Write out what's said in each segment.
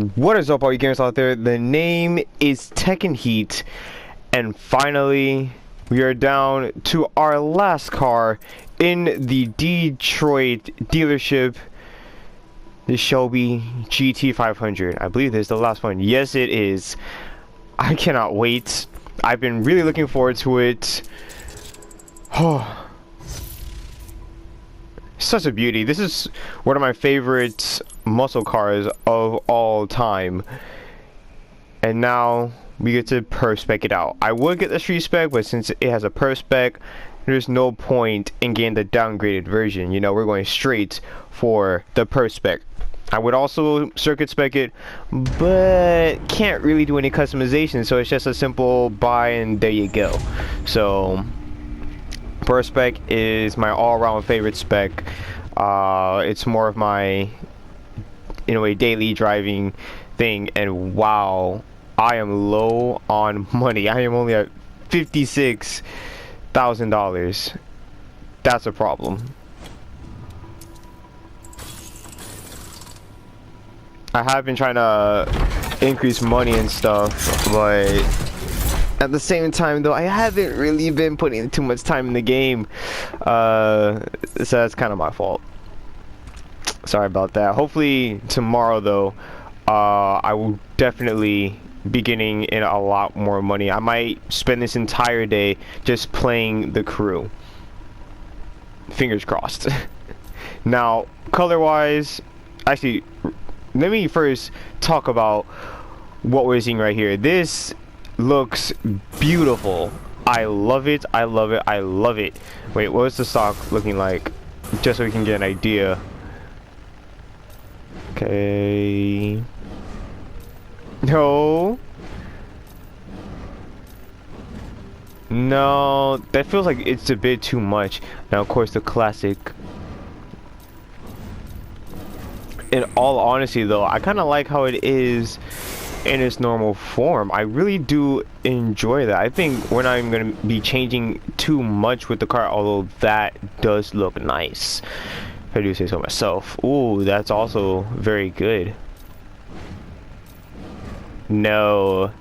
What is up, all you gamers out there? The name is Tekken Heat, and finally, we are down to our last car in the Detroit dealership, the Shelby GT500. I believe this is the last one. Yes, it is. I cannot wait. I've been really looking forward to it. Oh, such a beauty. This is one of my favorite muscle cars of all time, and now we get to Perf spec it out. I would get the street spec, but since it has a Perf spec, there's no point in getting the downgraded version. You know, we're going straight for the Perf spec. I would also circuit spec it, but can't really do any customization, so it's just a simple buy and there you go. So Perf spec is my all-around favorite spec. It's more of my, in a way, daily driving thing, and wow, I am low on money. I am only at $56,000. That's a problem. I have been trying to increase money and stuff, but at the same time though, I haven't really been putting too much time in the game, so that's kind of my fault. Sorry about that. Hopefully tomorrow though, I will definitely be getting in a lot more money. I might spend this entire day just playing the crew. Fingers crossed. Now, color wise, actually, let me first talk about what we're seeing right here. This looks beautiful. I love it. I love it. I love it. Wait, what's the stock looking like? Just so we can get an idea. Okay. No. No, that feels like it's a bit too much. Now, of course, the classic. In all honesty though, I kind of like how it is in its normal form. I really do enjoy that. I think we're not even going to be changing too much with the car, although that does look nice, if I do say so myself. Ooh, that's also very good. No,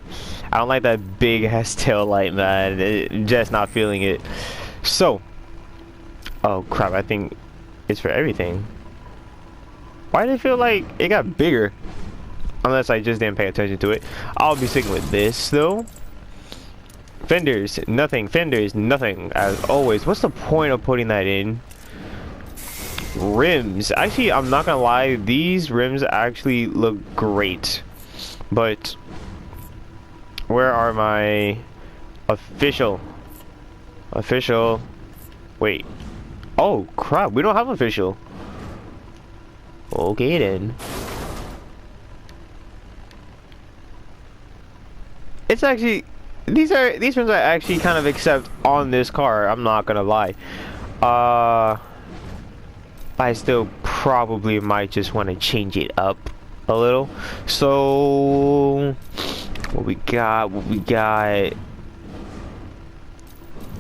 I don't like that big ass tail light, man. Just not feeling it. So, oh crap, I think it's for everything. Why did it feel like it got bigger? Unless I just didn't pay attention to it. I'll be sticking with this though. Fenders, nothing. Fenders, nothing. As always. What's the point of putting that in? Rims. Actually, I'm not gonna lie. These rims actually look great. But where are my official? Wait. Oh crap! We don't have official. Okay then. It's actually these rims I actually kind of accept on this car. I'm not gonna lie. I still probably might just want to change it up a little. So what we got?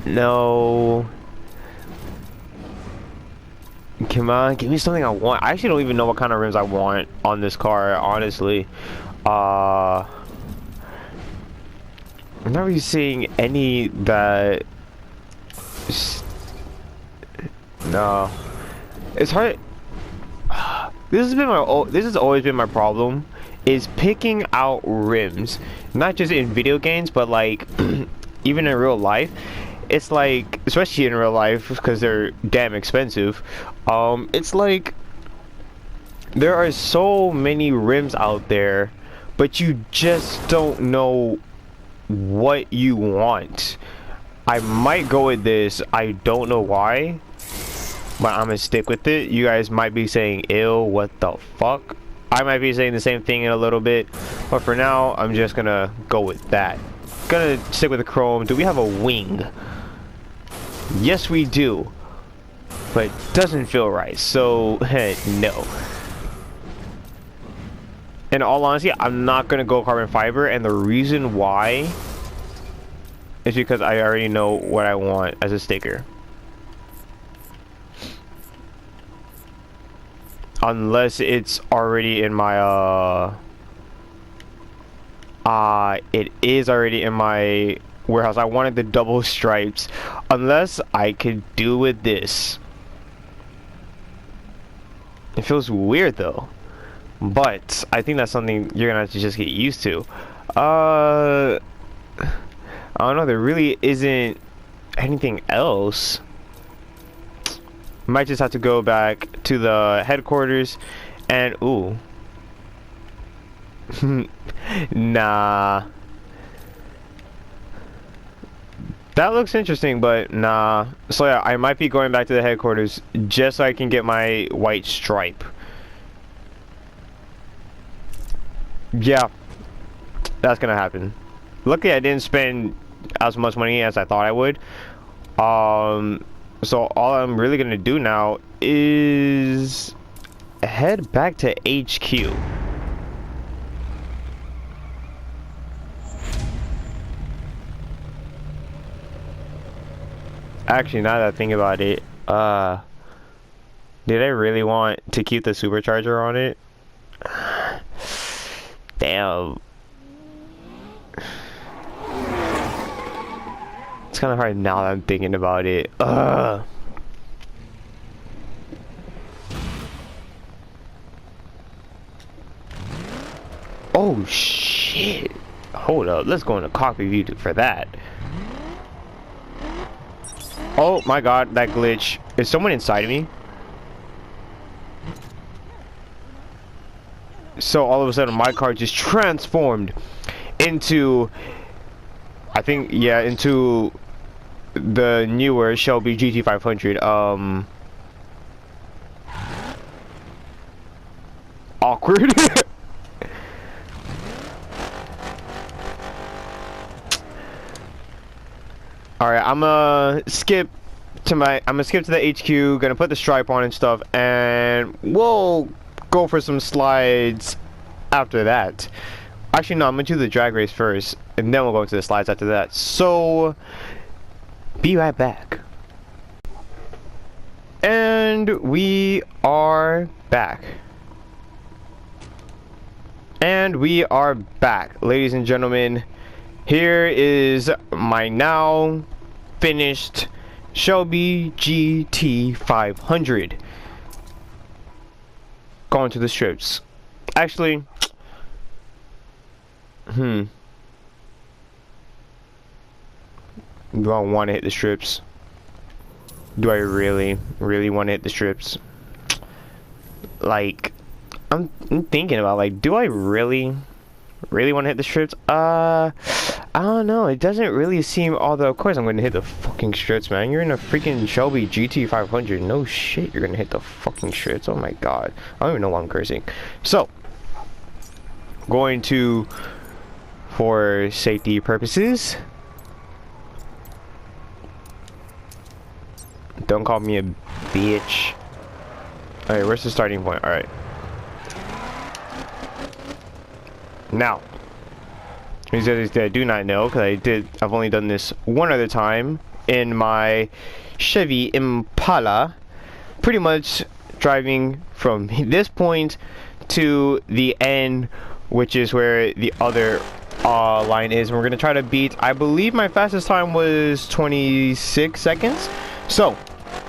No. Come on, give me something I want. I actually don't even know what kind of rims I want on this car, honestly. I'm not really seeing any that. No, it's hard. This has always been my problem, is picking out rims, not just in video games, but like even in real life. It's like, especially in real life, because they're damn expensive. It's like there are so many rims out there, but you just don't know what you want. I might go with this. I don't know why, but I'm gonna stick with it. You guys might be saying, ew, what the fuck? I might be saying the same thing in a little bit, but for now, I'm just gonna go with that. Gonna stick with the chrome. Do we have a wing? Yes, we do, but doesn't feel right, so no. In all honesty, I'm not gonna go carbon fiber, and the reason why is because I already know what I want as a sticker. Unless it's already in my It is already in my warehouse. I wanted the double stripes, unless I could do with this. It feels weird though, but I think that's something you're gonna have to just get used to. I don't know, there really isn't anything else. Might just have to go back to the headquarters and ooh. Nah. That looks interesting, but nah. So yeah, I might be going back to the headquarters just so I can get my white stripe. Yeah, that's gonna happen. Luckily, I didn't spend as much money as I thought I would. So all I'm really gonna do now is head back to HQ. Actually, now that I think about it, did I really want to keep the supercharger on it? Damn. It's kind of hard now that I'm thinking about it. Oh shit. Hold up, let's go into cockpit view for that. Oh my god, that glitch. Is someone inside of me? So all of a sudden my car just transformed into, I think, yeah, into the newer Shelby GT500. Awkward. Alright, I'm gonna skip to the HQ, gonna put the stripe on and stuff, and we'll go for some slides after that. Actually, no, I'm gonna do the drag race first, and then we'll go into the slides after that. So, be right back. And we are back. And we are back, ladies and gentlemen. Here is my now finished Shelby GT500. Going to the strips. Actually, do I want to hit the strips? Do I really want to hit the strips? Like, I'm thinking about, like, do I really want to hit the strips? I don't know. It doesn't really seem, although of course I'm going to hit the fucking strips, man. You're in a freaking Shelby GT500. No shit, you're going to hit the fucking strips. Oh my god. I don't even know why I'm cursing. So, going to, for safety purposes, don't call me a bitch. Alright, where's the starting point? Alright. Now, these are things that I do not know, because I've only done this one other time in my Chevy Impala, pretty much driving from this point to the end, which is where the other line is, and we're going to try to beat, I believe my fastest time was 26 seconds. So,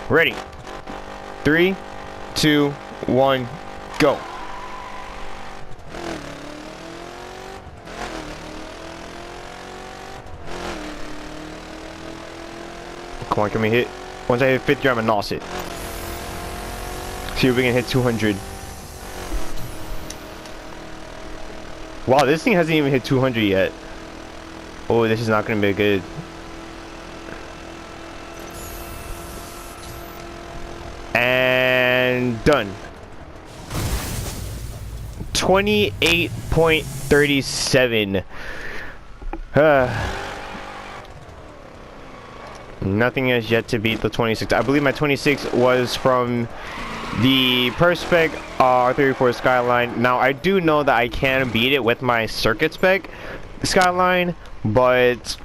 ready? 3, 2, 1, go. Come on, can we hit? Once I hit 50, I'm gonna nos it. See if we can hit 200. Wow, this thing hasn't even hit 200 yet. Oh, this is not gonna be good. And done. 28.37. Nothing has yet to beat the 26. I believe my 26 was from the Perf Spec R34 Skyline. Now, I do know that I can beat it with my Circuit Spec Skyline, but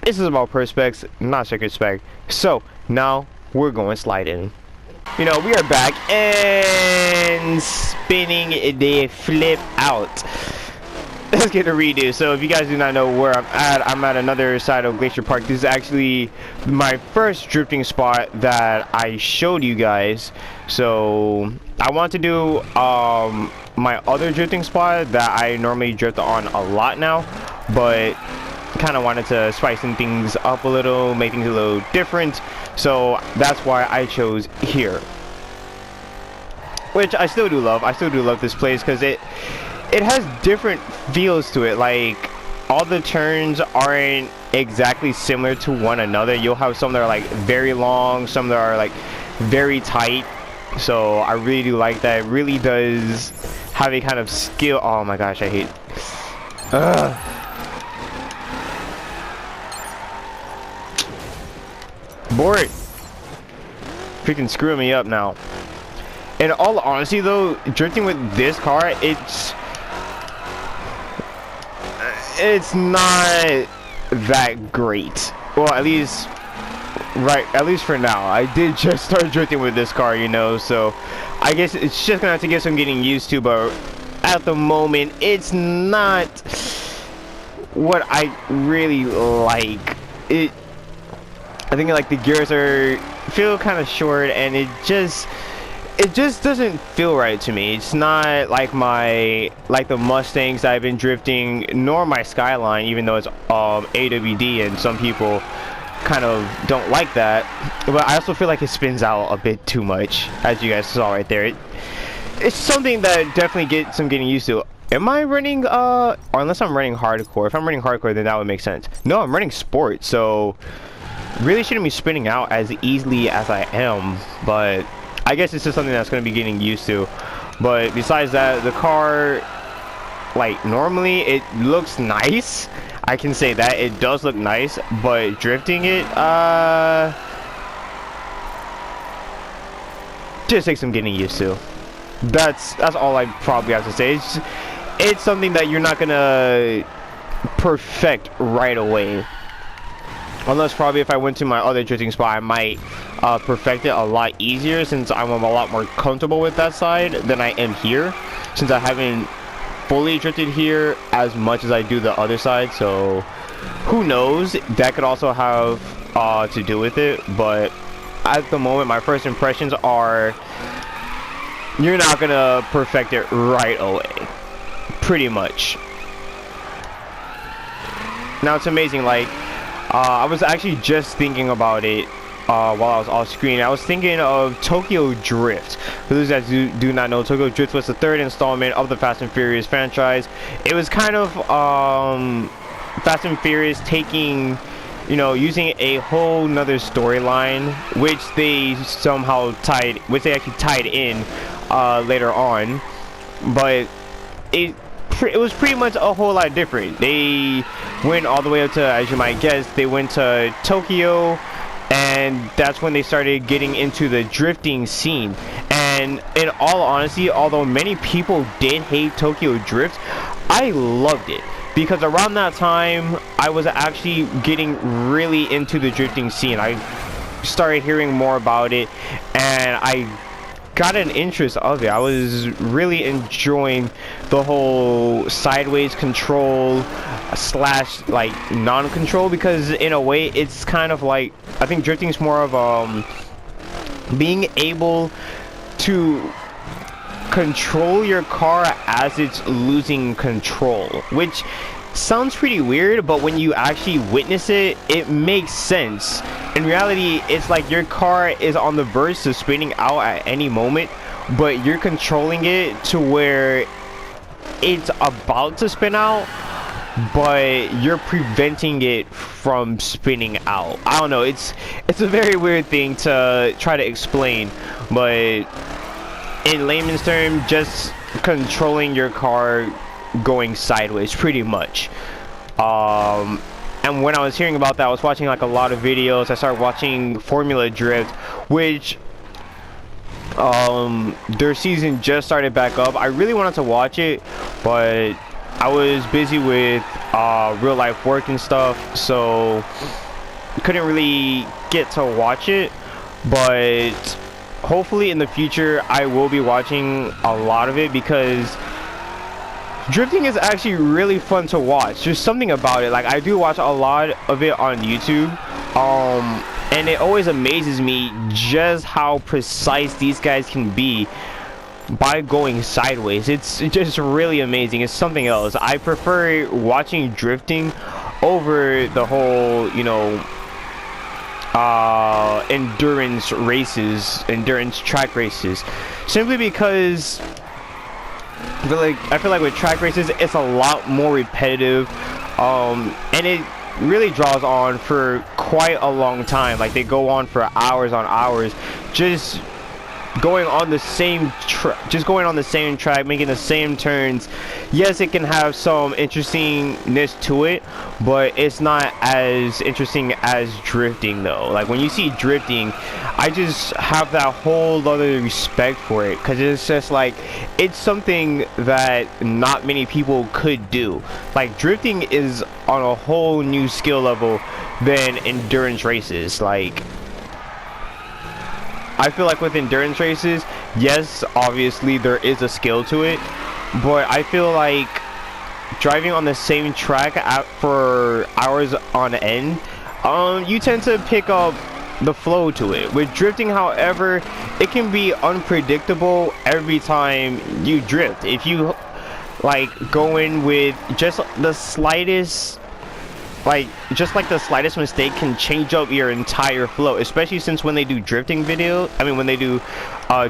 this is about Perf Specs, not Circuit Spec. So, now we're going sliding. You know, we are back and spinning the flip out. let's get a redo. So if you guys do not know where I'm at another side of Glacier Park. This is actually my first drifting spot that I showed you guys. So I want to do my other drifting spot that I normally drift on a lot now, but kind of wanted to spice things up a little, make things a little different. So that's why I chose here, which I still do love. I still do love this place because it has different feels to it. Like, all the turns aren't exactly similar to one another. You'll have some that are like very long, some that are like very tight. So I really do like that. It really does have a kind of skill. Oh my gosh, I hate bored. Freaking screwing me up now. In all honesty though, drifting with this car, it's not that great. Well, at least for now. I did just start drifting with this car, you know, so I guess it's just gonna have to get some getting used to, but at the moment it's not what I really like. I think like the gears feel kind of short, and it just doesn't feel right to me. It's not like the Mustangs that I've been drifting, nor my Skyline, even though it's AWD, and some people kind of don't like that. But I also feel like it spins out a bit too much, as you guys saw right there. It's something that definitely get some getting used to. Am I running or unless I'm running hardcore? If I'm running hardcore, then that would make sense. No, I'm running sport, so really shouldn't be spinning out as easily as I am, but I guess it's just something that's going to be getting used to. But besides that, the car, like, normally it looks nice. I can say that it does look nice, but drifting it just takes some getting used to. That's all I probably have to say. It's something that you're not gonna perfect right away. Unless probably if I went to my other drifting spot, I might perfect it a lot easier, since I'm a lot more comfortable with that side than I am here, since I haven't fully drifted here as much as I do the other side. So who knows, that could also have to do with it. But at the moment, my first impressions are you're not gonna perfect it right away, pretty much. Now it's amazing, like I was actually just thinking about it while I was off screen. I was thinking of Tokyo Drift. For those that do not know, Tokyo Drift was the third installment of the Fast and Furious franchise. It was kind of Fast and Furious taking, you know, using a whole nother storyline, which they actually tied in later on. But it was pretty much a whole lot different. They went all the way up to, as you might guess, they went to Tokyo, and that's when they started getting into the drifting scene. And in all honesty, although many people did hate Tokyo Drift, I loved it, because around that time I was actually getting really into the drifting scene. I started hearing more about it, and I got an interest of it. I was really enjoying the whole sideways control slash like non-control, because in a way it's kind of like, I think drifting is more of being able to control your car as it's losing control, which sounds pretty weird, but when you actually witness it, it makes sense. In reality, it's like your car is on the verge of spinning out at any moment, but you're controlling it to where it's about to spin out, but you're preventing it from spinning out. I don't know, it's a very weird thing to try to explain, but in layman's terms, just controlling your car going sideways, pretty much. And when I was hearing about that, I was watching like a lot of videos. I started watching Formula Drift, which their season just started back up. I really wanted to watch it, but I was busy with real life work and stuff, so couldn't really get to watch it. But hopefully in the future I will be watching a lot of it, because drifting is actually really fun to watch. There's something about it. Like, I do watch a lot of it on YouTube, and it always amazes me just how precise these guys can be by going sideways. It's just really amazing. It's something else. I prefer watching drifting over the whole, you know, endurance races, endurance track races, simply because I feel like with track races it's a lot more repetitive, and it really draws on for quite a long time. Like, they go on for hours on hours, just going on the same track, making the same turns. Yes, it can have some interestingness to it, but it's not as interesting as drifting though. Like, when you see drifting, I just have that whole other respect for it, because it's just like, it's something that not many people could do. Like, drifting is on a whole new skill level than endurance races. Like, I feel like with endurance races, yes, obviously there is a skill to it, but I feel like driving on the same track for hours on end, you tend to pick up the flow to it. With drifting, however, it can be unpredictable every time you drift. If you like go in with just the slightest the slightest mistake can change up your entire flow, especially since when they do drifting when they do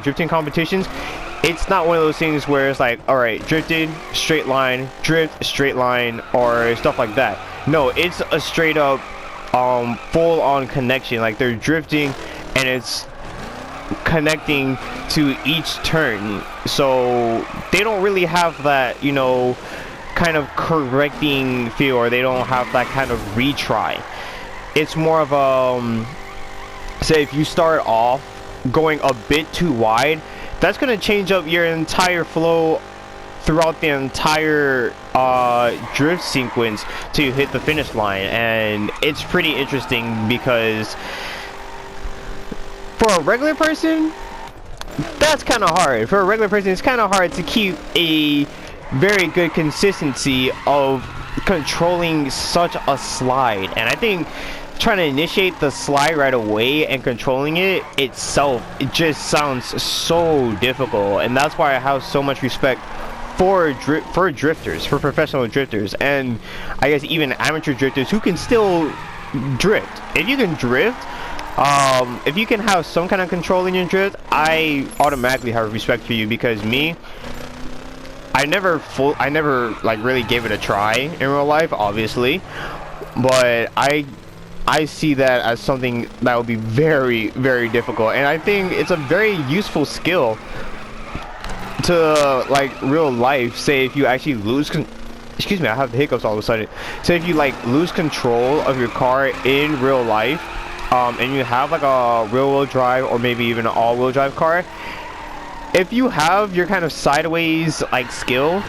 drifting competitions, it's not one of those things where it's like, all right, drifted, straight line, drift, straight line, or stuff like that. No, it's a straight up full on connection. Like, they're drifting and it's connecting to each turn, so they don't really have that, you know, kind of correcting feel, or they don't have that kind of retry. It's more of say if you start off going a bit too wide, that's going to change up your entire flow throughout the entire drift sequence to hit the finish line. And it's pretty interesting, because for a regular person, that's kind of hard. For a regular person, it's kind of hard to keep a very good consistency of controlling such a slide. And I think trying to initiate the slide right away and controlling it itself, it just sounds so difficult. And that's why I have so much respect for drifters, for professional drifters, and I guess even amateur drifters who can still drift. If you can drift, if you can have some kind of control in your drift, I automatically have respect for you, because I never like really gave it a try in real life, obviously, but I see that as something that would be very, very difficult. And I think it's a very useful skill to, like, real life. Say if you actually excuse me, I have the hiccups all of a sudden. Say if you like lose control of your car in real life, and you have like a rear-wheel drive or maybe even an all-wheel drive car, if you have your kind of sideways like skill,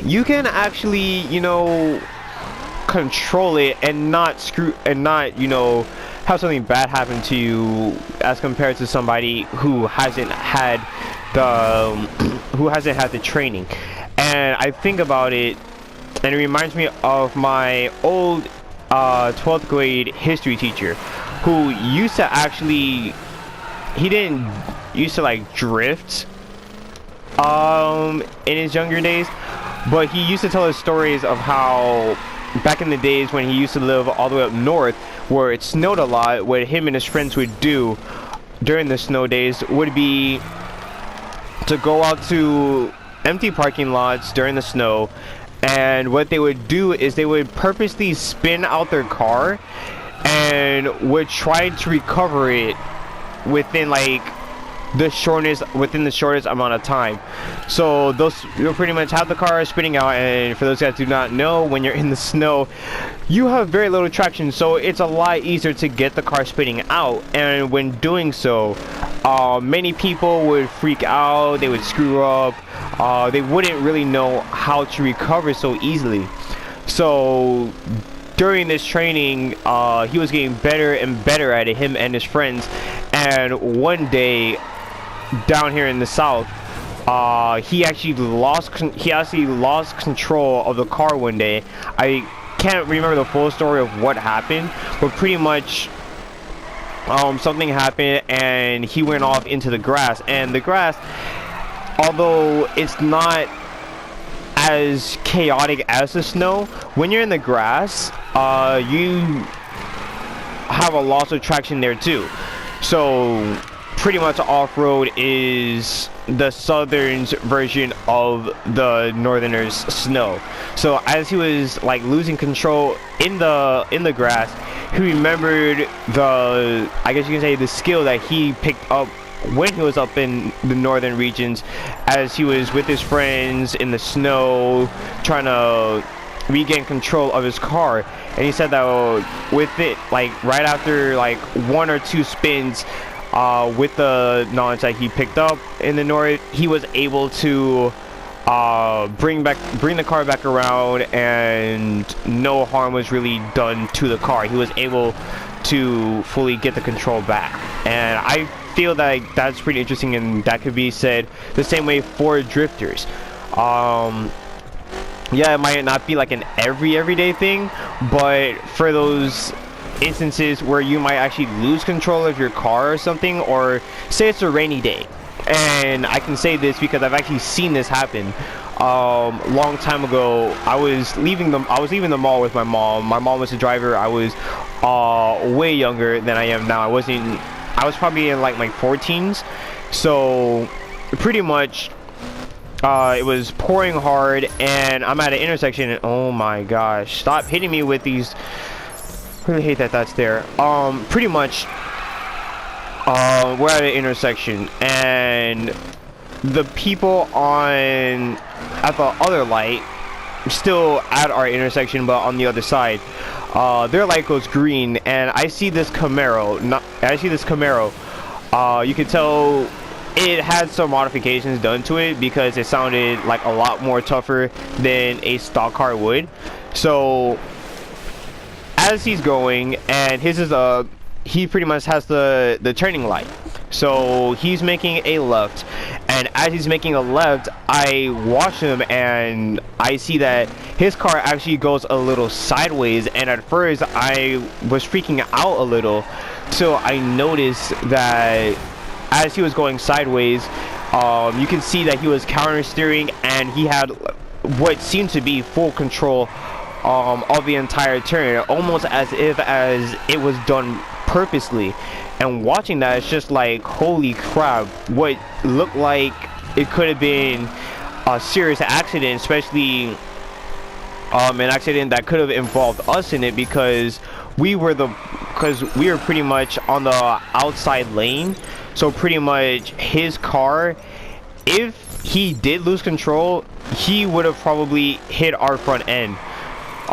you can actually, you know, control it and not you know, have something bad happen to you, as compared to somebody who hasn't had the training. And I think about it, and it reminds me of my old 12th grade history teacher, who used to actually, he didn't used to like drift in his younger days, but he used to tell us stories of how back in the days when he used to live all the way up north, where it snowed a lot, what him and his friends would do during the snow days would be to go out to empty parking lots during the snow, and what they would do is they would purposely spin out their car and would try to recover it within like the shortest amount of time. So you'll pretty much have the car spinning out, and for those guys who do not know, when you're in the snow, you have very little traction, so it's a lot easier to get the car spinning out. And when doing so, many people would freak out, they would screw up, they wouldn't really know how to recover so easily. So during this training, he was getting better and better at it, him and his friends. And one day down here in the south, he actually lost control of the car one day. I can't remember the full story of what happened, but pretty much something happened and he went off into the grass. And the grass, although it's not as chaotic as the snow, when you're in the grass, you have a loss of traction there too. So pretty much off-road is the southern's version of the northerners snow. So as he was like losing control in the grass, he remembered the, I guess you can say, the skill that he picked up when he was up in the northern regions, as he was with his friends in the snow trying to regain control of his car. And he said that with it, like right after like 1 or 2 spins, with the knowledge that he picked up in the north, he was able to bring the car back around, and no harm was really done to the car. He was able to fully get the control back, and I feel that that's pretty interesting, and that could be said the same way for drifters. Yeah, it might not be like an everyday thing, but for those instances where you might actually lose control of your car or something, or say it's a rainy day, and I can say this because I've actually seen this happen. Long time ago, I was leaving the mall with my mom. My mom was a driver. I was way younger than I am now. I was probably in like my 14s. So pretty much it was pouring hard, and I'm at an intersection, and oh my gosh, stop hitting me with these. I really hate that that's there. Pretty much we're at an intersection, and the people at the other light, still at our intersection but on the other side, their light goes green, and I see this Camaro. You can tell it had some modifications done to it because it sounded like a lot more tougher than a stock car would. So as he's going, and he pretty much has the turning light, so he's making a left, and as he's making a left, I watch him and I see that his car actually goes a little sideways, and at first I was freaking out a little. So I noticed that as he was going sideways, you can see that he was counter steering, and he had what seemed to be full control of the entire turn, almost as if it was done purposely. And watching that, it's just like, holy crap, what looked like it could have been a serious accident, especially an accident that could have involved us in it, because we were pretty much on the outside lane. So pretty much his car, if he did lose control, he would have probably hit our front end.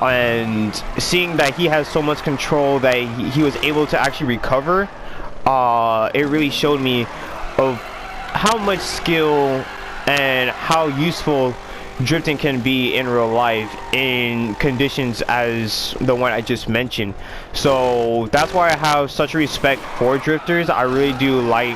And seeing that he has so much control that he was able to actually recover, it really showed me of how much skill and how useful drifting can be in real life in conditions as the one I just mentioned. So that's why I have such respect for drifters. I really do like